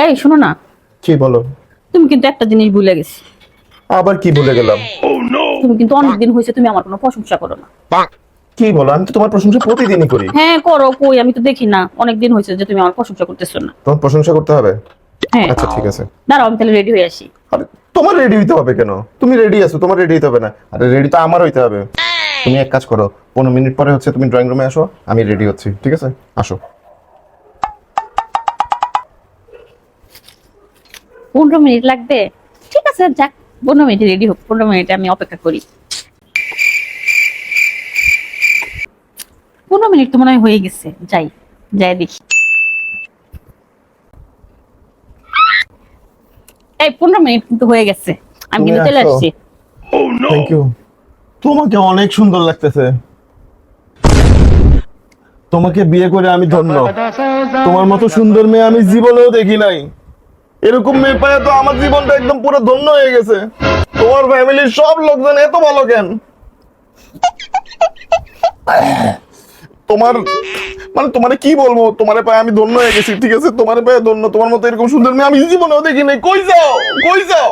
এই শোনো না, কি বলো? তুমি কিন্তু একটা জিনিস ভুলে গেছি। আবার কি ভুলে গেলাম? তুমি কিন্তু অনেকদিন হয়েছে তুমি আমার কোনো প্রশংসা করো না। কি বলো? আমি তো তোমার প্রশংসা প্রতিদিনই করি। হ্যাঁ করো, কই আমি তো দেখি না, অনেকদিন হয়েছে যে তুমি আমার প্রশংসা করতেছো না। তোমার প্রশংসা করতে হবে? হ্যাঁ আচ্ছা ঠিক আছে। দাঁড়াও আমি তাহলে রেডি হয়ে আসি। আরে তোমার রেডি হইতে হবে কেন? তুমি রেডি আছো, তোমার রেডি হইতে হবে না? আরে রেডি তো আমার হইতে হবে। তুমি এক কাজ করো, 15 মিনিট পরে হচ্ছে তুমি ড্রয়িং রুমে আসো, আমি রেডি হচ্ছি, ঠিক আছে? আসো। 15 মিনিট লাগবে? ঠিক আছে যাক, 15 মিনিট রেডি হোক, 15 মিনিটে আমি অপেক্ষা করি। 15 মিনিট তো মনে হয় হয়ে গেছে, যাই যাই দেখি। এই 15 মিনিট কিন্তু হয়ে গেছে, আমি তুমি কিন্তু চলে আসো। আসছি। Thank you. তোমাকে অনেক সুন্দর লাগতেছে। তোমাকে বিয়ে করে আমি ধন্য। তোমার মতো সুন্দর মেয়ে আমি জীবনেও দেখি নাই। এরকম মেয়ে পায় তো আমার জীবনটা একদম পুরো ধন্য হয়ে গেছে। তোমার ফ্যামিলির সব লোকজন এত ভালো কেন? তোমার মানে তোমারে কি বলবো, তোমারে পায়ে আমি ধন্য হয়ে গেছি, ঠিক আছে? তোমারে পায়ে ধন্য, তোমার মতো এরকম সুন্দর মেয়ে আমি জীবনেও দেখি নাই। কই যাও, কই যাও?